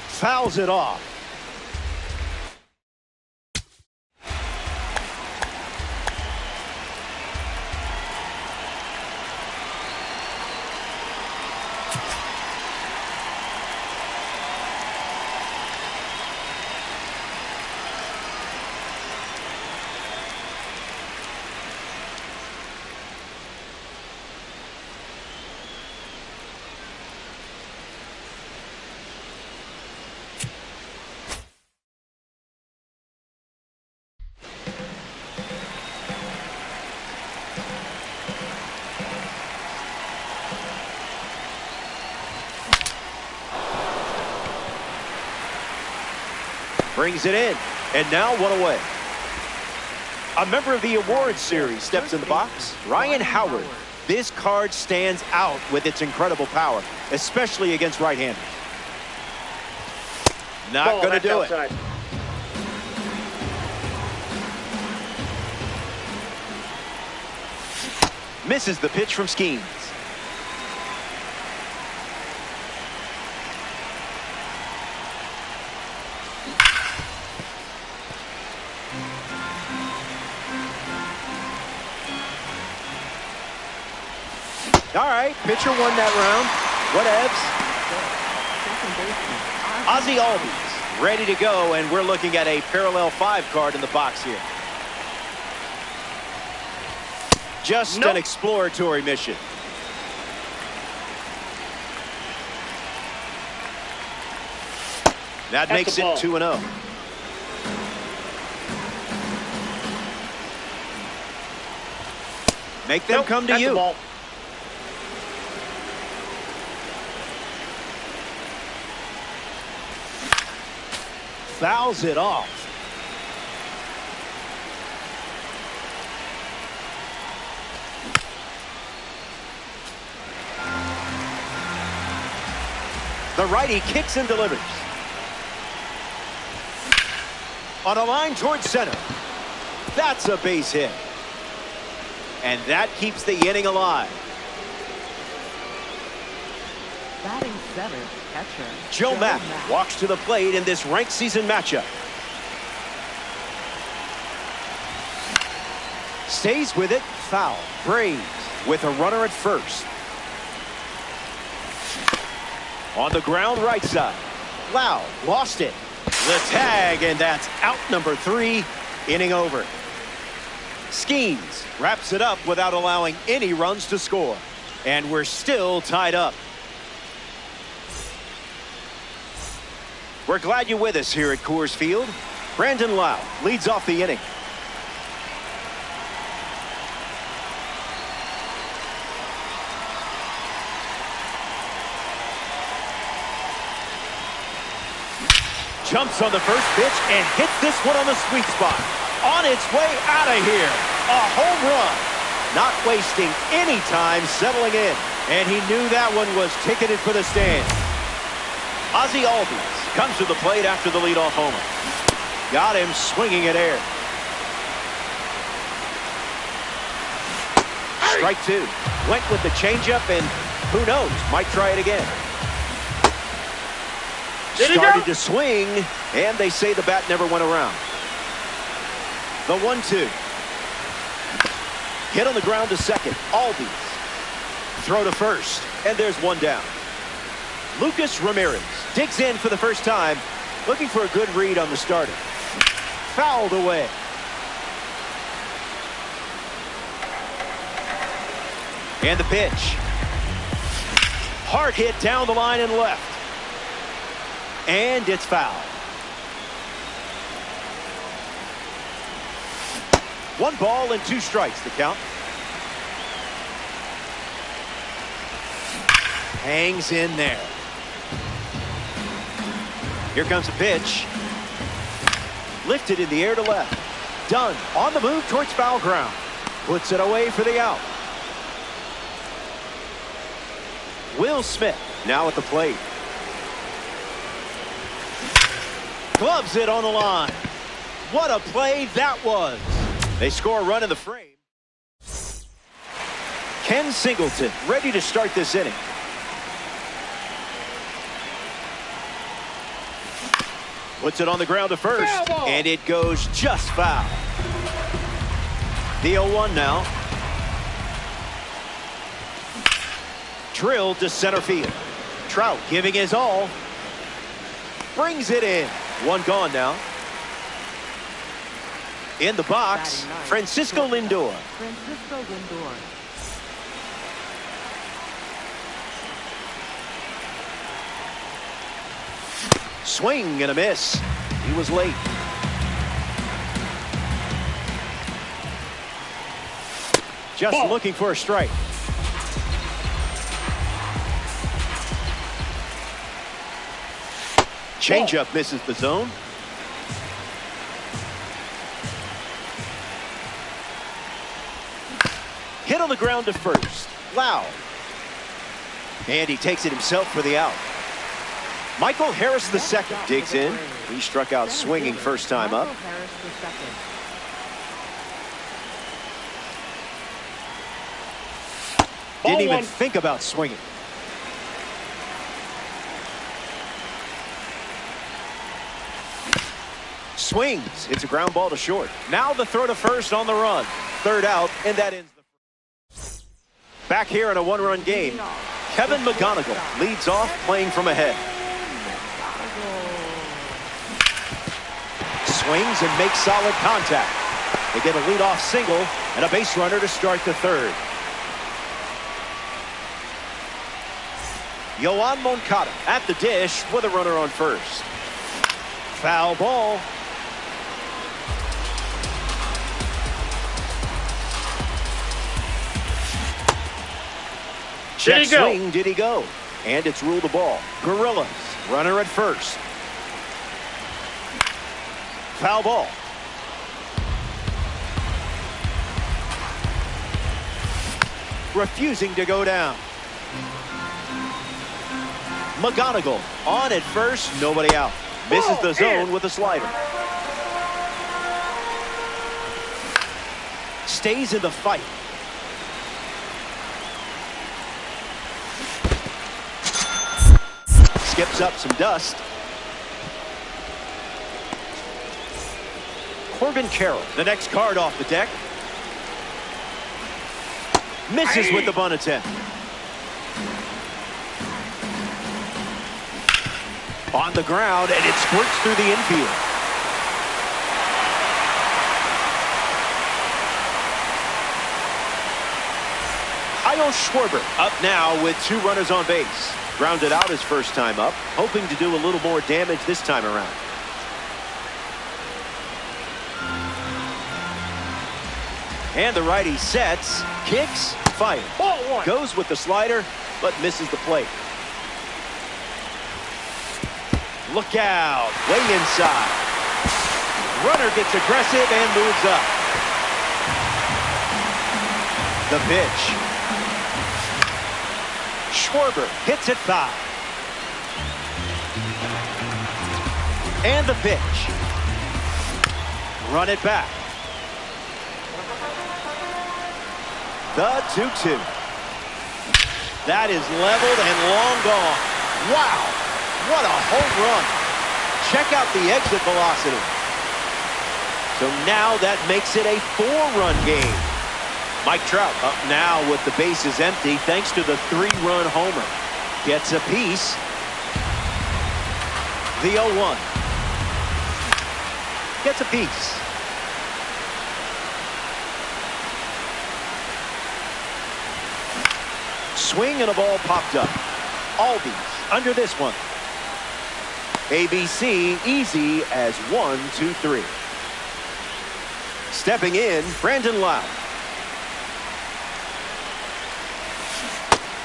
Fouls it off. Brings it in, and now 1 away. A member of the awards series steps in the box, Ryan Howard. This card stands out with its incredible power, especially against right-handers. Not going to do it. Misses the pitch from Skeens. All right, pitcher won that round. Whatevs? Ozzie Albies ready to go, and we're looking at a parallel 5 card in the box here. Just an exploratory mission. That makes it 2-0. Make them come to you. fouls it off. The righty kicks and delivers. On a line towards center. That's a base hit. And that keeps the inning alive. Batting seventh, catcher Joe Mack walks to the plate in this ranked season matchup. Stays with it, foul. Braves with a runner at first. On the ground right side. Loud lost it. The tag, and that's out number 3. Inning over. Skeens wraps it up without allowing any runs to score. And we're still tied up. We're glad you're with us here at Coors Field. Brandon Lau leads off the inning. Jumps on the first pitch and hits this one on the sweet spot. On its way out of here. A home run. Not wasting any time settling in. And he knew that one was ticketed for the stand. Ozzie Albies comes to the plate after the leadoff homer. Got him swinging at air. Strike 2. Went with the changeup, and who knows, might try it again. Started to swing, and they say the bat never went around. The 1-2. Hit on the ground to second. Albies. Throw to first, and there's one down. Lucas Ramirez digs in for the first time, looking for a good read on the starter. Fouled away. And the pitch. Hard hit down the line and left. And it's foul. 1 ball and 2 strikes to count. Hangs in there. Here comes a pitch. Lifted in the air to left. Dunn on the move towards foul ground. Puts it away for the out. Will Smith now at the plate. Gloves it on the line. What a play that was. They score a run in the frame. Ken Singleton ready to start this inning. Puts it on the ground to first, and it goes just foul. The 0-1 now. Drilled to center field. Trout giving his all. Brings it in. 1 gone now. In the box, Francisco Lindor. Swing and a miss. He was late. Just looking for a strike. Changeup misses the zone. Hit on the ground to first. Loud. And he takes it himself for the out. Michael Harris II digs in. He struck out swinging first time up. Didn't even think about swinging. Swings. It's a ground ball to short. Now the throw to first on the run. 3rd out, and that ends the first. Back here in a 1-run game, Kevin McGonigal leads off playing from ahead. Swings and makes solid contact. They get a leadoff single and a base runner to start the 3rd. Yoan Moncada at the dish with a runner on first. Foul ball. Check swing, did he go? And it's ruled a ball. Gorillas, runner at first. foul ball. Refusing to go down. McGonigal on at first, nobody out. Misses the zone with a slider. Stays in the fight. Skips up some dust. Corbin Carroll, the next card off the deck. Misses with the bunt attempt. On the ground, and it squirts through the infield. Kyle Schwarber up now with 2 runners on base. Grounded out his first time up, hoping to do a little more damage this time around. And the righty sets, kicks, fires. Ball 1. Goes with the slider, but misses the plate. Look out, way inside. Runner gets aggressive and moves up. The pitch. Schwarber hits it foul. And the pitch. Run it back. The 2-2. That is leveled and long gone. Wow, what a home run. Check out the exit velocity. So now that makes it a 4-run game. Mike Trout up now with the bases empty thanks to the 3-run homer. Gets a piece. The 0-1. Gets a piece. Swing and a ball popped up. Albies under this one. ABC easy as 1-2-3. Stepping in, Brandon Lowe.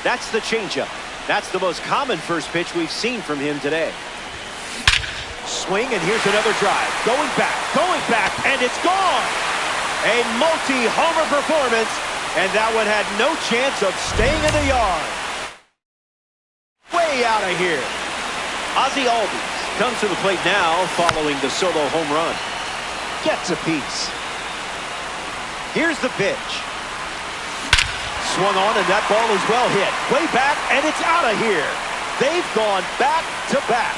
That's the changeup. That's the most common first pitch we've seen from him today. Swing, and here's another drive. Going back, and it's gone. A multi-homer performance, and that one had no chance of staying in the yard. Way out of here. Ozzie Albies comes to the plate now following the solo home run. Gets a piece. Here's the pitch. Swung on, and that ball is well hit. Way back, and it's out of here. They've gone back to back.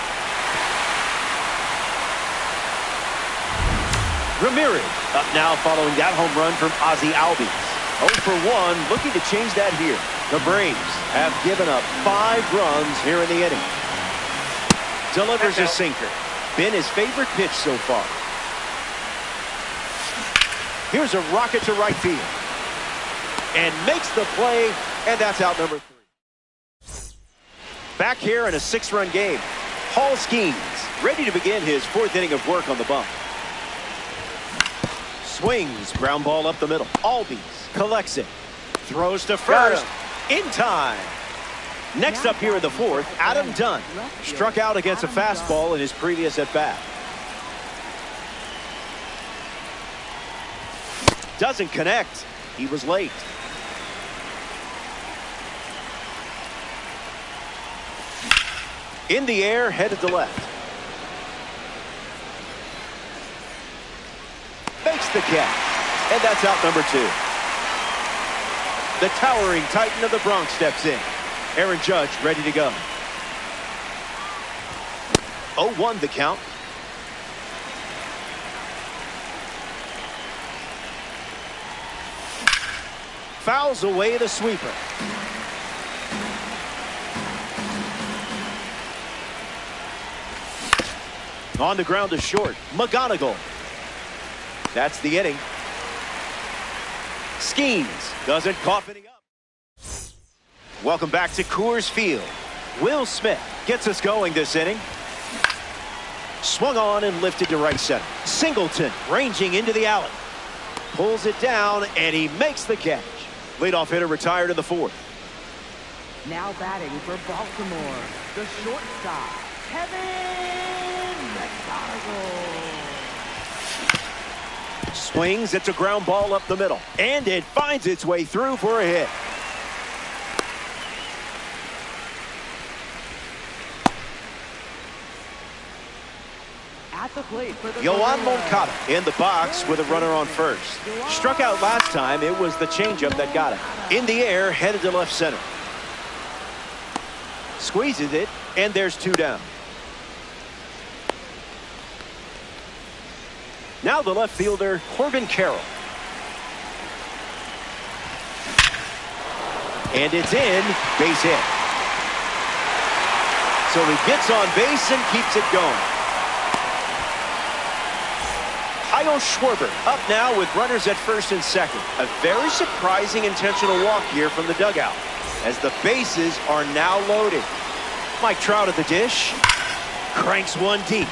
Ramirez up now following that home run from Ozzie Albies. 0 for 1, looking to change that here. The Braves have given up 5 runs here in the inning. Delivers a sinker. Been his favorite pitch so far. Here's a rocket to right field. And makes the play, and that's out number 3. Back here in a 6-run game. Paul Skeens ready to begin his 4th inning of work on the bump. Swings, ground ball up the middle. Albies collects it. Throws to first. In time. Next up here in the 4th, Adam Dunn. Struck out against a fastball in his previous at-bat. Doesn't connect. He was late. In the air, headed to left. Makes the catch. And that's out number 2. The towering Titan of the Bronx steps in. Aaron Judge ready to go. 0-1 the count. Fouls away the sweeper. On the ground to short. McGonigal. That's the inning. Skeens doesn't cough any up. Welcome back to Coors Field. Will Smith gets us going this inning. Swung on and lifted to right center. Singleton ranging into the alley. Pulls it down, and he makes the catch. Leadoff hitter retired in the 4th. Now batting for Baltimore, the shortstop, Kevin McGonigal. Swings, it's a ground ball up the middle. And it finds its way through for a hit. At the plate for the Yoan Moncada in the box with a runner on first. Struck out last time. It was the changeup that got him. In the air, headed to left center. Squeezes it, and there's 2 down. Now the left fielder, Corbin Carroll. And it's in, base hit. So he gets on base and keeps it going. Kyle Schwarber up now with runners at first and second. A very surprising intentional walk here from the dugout as the bases are now loaded. Mike Trout at the dish. Cranks one deep.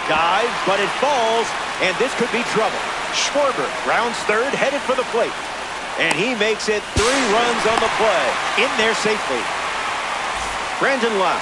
Dives, but it falls, and this could be trouble. Schwarber rounds third, headed for the plate. And he makes it 3 runs on the play. In there safely. Brandon Lau.